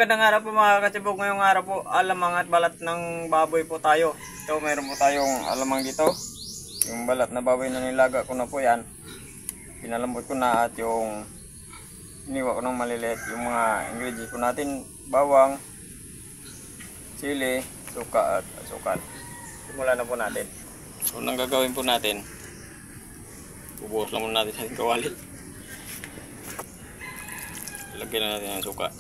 Magandang araw po mga katsibog. Ngayong araw po, alamang at balat ng baboy po tayo. Ito, meron po tayong alamang dito. Yung balat na baboy na nilaga ko na po yan. Pinalambot ko na at yung iniwa ko ng maliliit. Yung mga ingredients po natin, bawang, sili, suka at asukal. Simulan na po natin. So, nang gagawin po natin, bubuhos lang muna natin sa ating kawali. Lagyan na natin ang suka.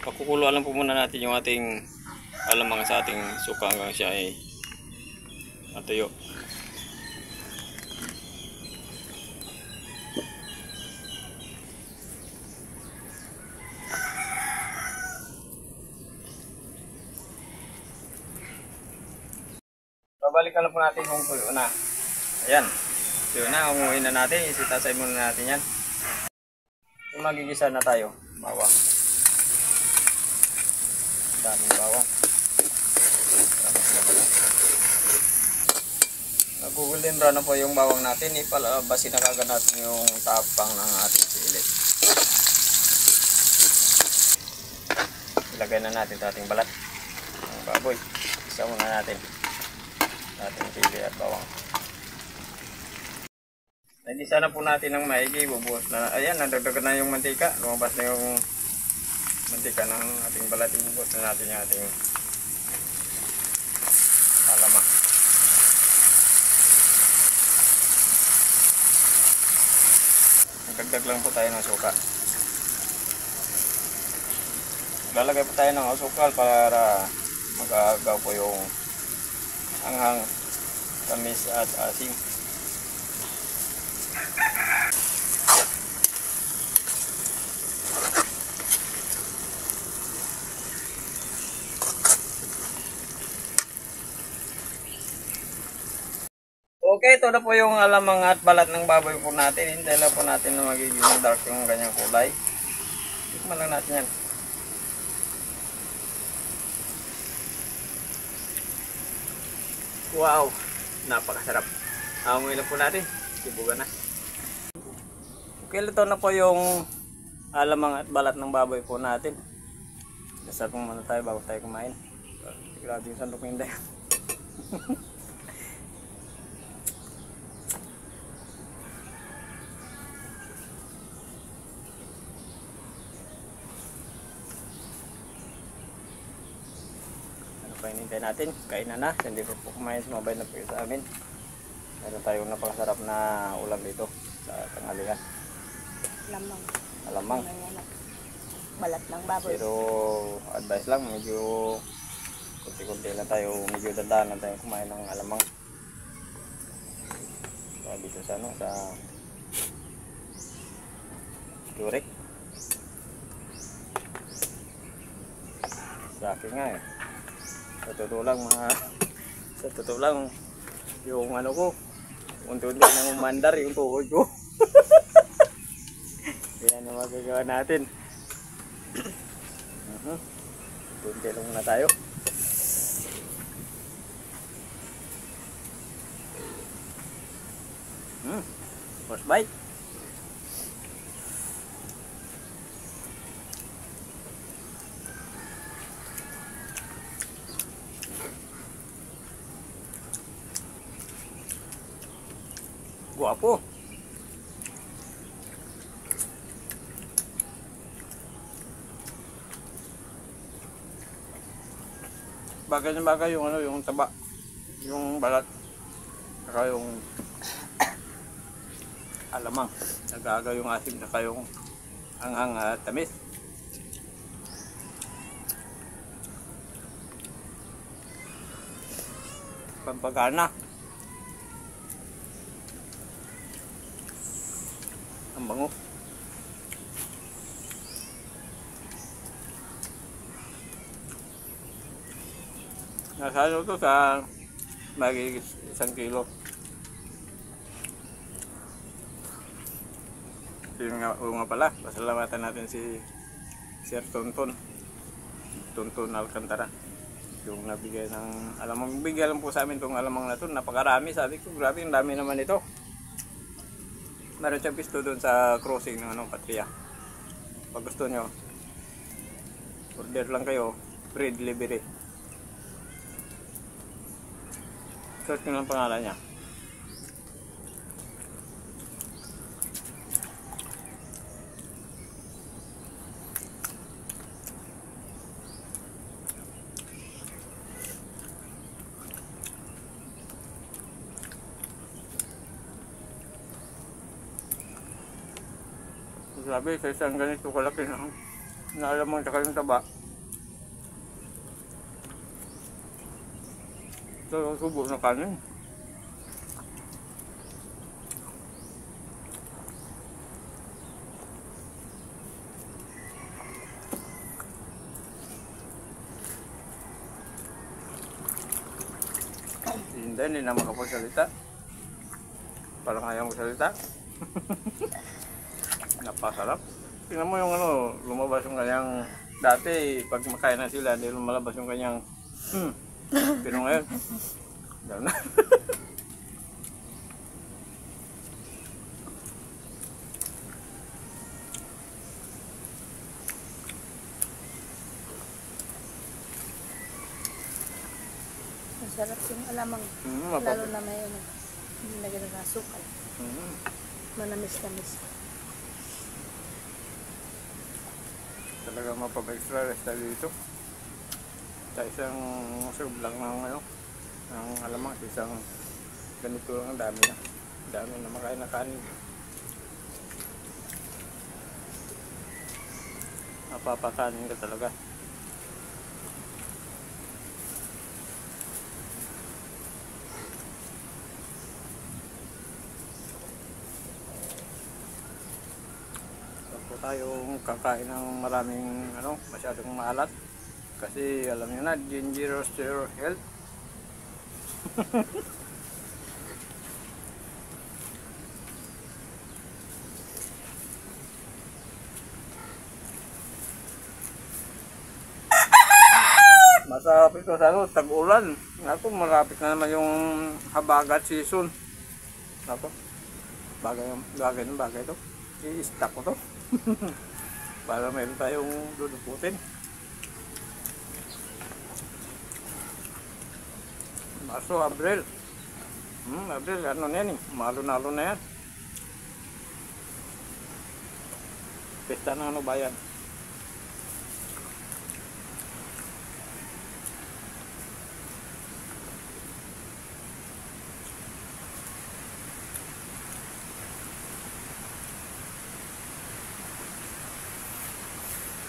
Pakukuluan lang po muna natin yung ating alamang sa ating suka hanggang siya ay matuyo. Babalikan lang po natin kung tuyo na. Ayan, tuyo na, umuwi na natin. Isitasay muna natin yan. Yung magigisa na tayo, bawang. Daming bawang. Nag-golden brown na po yung bawang natin. Ipalabasin na kagad natin yung tapang ng ating sili. Ilagay na natin sa ating balat ng baboy. Isa muna natin ating sili at bawang. Nagisa na po natin ng maigi. Bubuhos na. Ayan, nadagdagan na yung mantika. Lumabas na yung mantika ng ating balat. Ibubuhos na natin yung ating alamang. Nagdagdag lang po tayo ng suka. Lalagay po tayo ng asukal para mag-aagaw po yung anghang, tamis at asim. Okay, ito na po yung alamang at balat ng baboy po natin. Hintay lang po natin na magiging dark yung ganyang kulay. Tikman lang natin yan. Wow! Napakasarap. Amoy lang po natin. Sibugan na. Okay, ito na po yung alamang at balat ng baboy po natin. Dasal po muna tayo bago tayo kumain. Grabe yung sandok yung dayan. Hinintay natin, kainan na. Hindi po kumain, sumabay na po sa amin. Meron tayong napakasarap na ulam dito sa tanghalian. Alamang. Balat ng baboy. Pero advice lang, medyo kunti-kunti lang tayo, medyo dadaan lang tayo kumain ng alamang. So, dito sa Turek. Sa akin nga eh. Sa totoo lang yung ano ko, unti-unti nang umandar yung tuhod ko. Yan ang magagawa natin. Unti lang muna tayo. First bite. Guwapo. Bagay na bagay yung yung taba, yung balat, saka yung alamang. Nag-aagaw yung asim, saka yung anghang at tamis. Pampagana. Ang bango. Nasa ano to sa magiging 1 kilo. Yung nga pala, pasalamatan natin si Sir Tonton Alcantara. Yung nabigay ng alamang, bigay lang po sa amin itong alamang na to. Napakarami, sabi ko, grabe, ang dami naman ito. Meron siyang pisto doon sa crossing ng Patria. Pag gusto nyo, order lang kayo, free delivery. Search nyo lang pangalan niya. Grabe, sa isang ganito kalaki na naalamang tsaka yung taba. Ito yung subo na kanin. Hindi na makapagsalita. Parang ayaw magsalita. Napasarap. Tingnan mo yung ano, lumabas yung kanyang, dati pag makain na sila, hindi lumalabas yung kanyang pero ngayon, gano'n na. Masarap yung alamang. Lalo na may ano, hindi na ganun na asukal. Manamis-namis. Talaga mapapa-extra rest tayo dito. Sa isang serve lang ng ano, ng alamang, isang ganito lang, dami na makain na kanin. Mapapakanin ka talaga. Tayong kakain ng maraming ano, masyadong maalat kasi alam niyo na, dangerous to your health. Masarap ito sa ano, tag-ulan. Ako, marapit na naman yung habagat season. Ako, bagay ito. I-stack ko to. Para meron tayong duduputin. Marso, Abril. Abril, ano na yan eh. Malo-nalo na yan. Pesta ng ano bayan.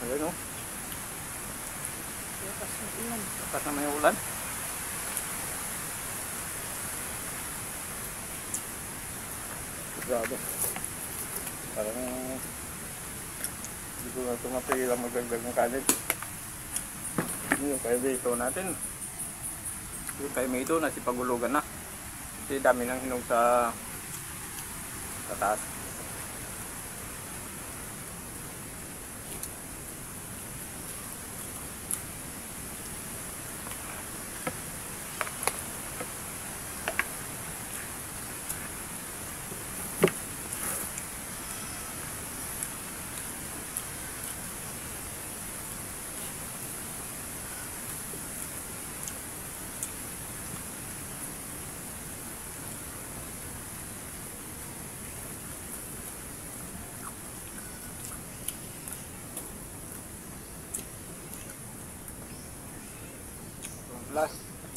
Ayun o. Lakas ng ulan. Lakas na may ulan. Grabe. Parang hindi ko na tumapilang magdagdag ng kanin. Yung kay Vito natin. Yung kay Vito na si pagulugan na. Kasi dami ng hinog sa taas.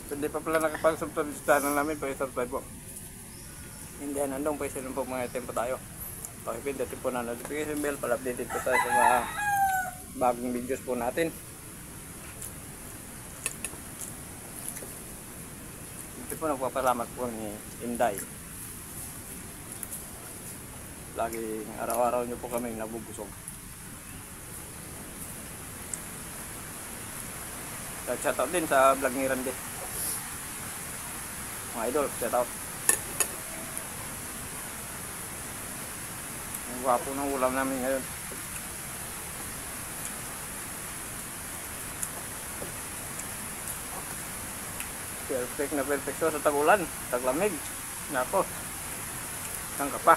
Hindi pa pala nakapag-subscribe sa channel namin, pa-subscribe po. Hindi, nandong pa isin po mga item po tayo. Pakipindutin po na notification bell para updated po tayo sa mga bagong videos po natin. Hindi po nagpapalamat po ni Inday. Laging araw-araw nyo po kami nabubusog. Shoutout din sa vlog ni Randy. Mga idol, shoutout. Ang gwapo ng ulam namin ngayon. Perfect na perfecto sa tag-ulan, taglamig. Nako, saan ka pa?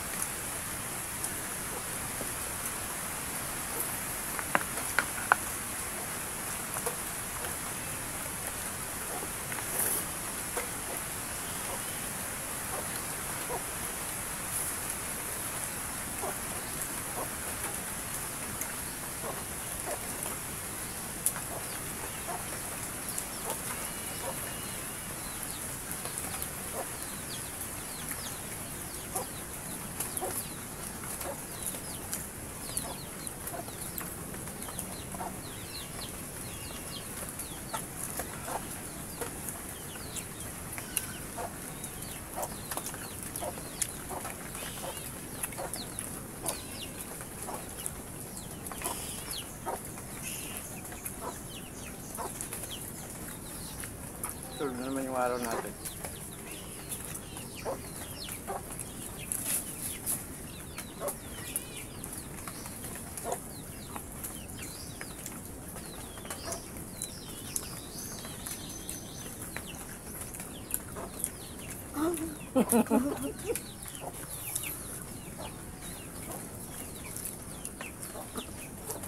ngayong araw natin.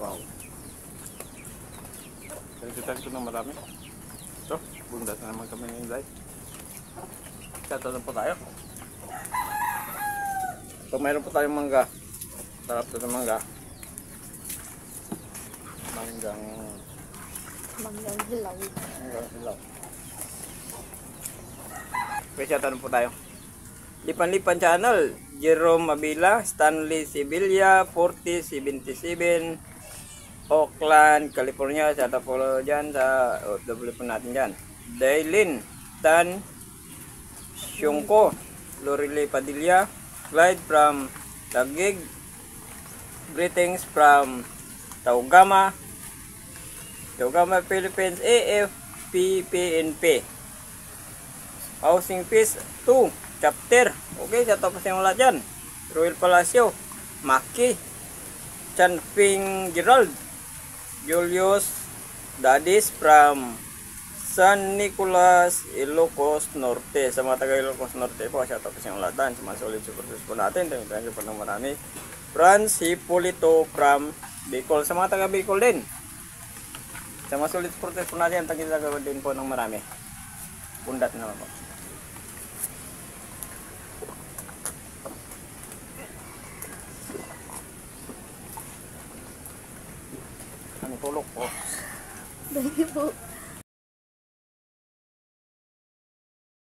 Wow. Nagsitan ko ng marami. Ito, bundas na naman kami ng Inday. Katalan po tayo. So, mayroon po tayong mangga. Sarap ito ng mangga. Manggang hilaw. Manggang hilaw. Kaya tanong po tayo. Lipan-Lipan Channel, Jerome Abila, Stanley Sibilia, 4077, Oakland, California. Shout out po dyan sa OFW po natin dyan. Daylin Tan Syungko, Lorele Padilla, Clyde from Taguig, greetings from Taugama, Philippines, AFPPNP. Housing Peace 2 Chapter. Okay, sa tapos yung lahat yan. Royal Palacio, Maki, Chanping Gerald, Julius Dadis from San Nicolas, Ilocos Norte. Sa mga taga Ilocos Norte po, sa tapos yung lahat. Sa mga solid supporters po natin. Thank you po ng marami. Franz Hipolito from Bicol. Sa mga taga Bicol din. Sa mga solid supporters po natin, thank you din po ng marami. Bundat naman po. Ano tulok po? Thank you po.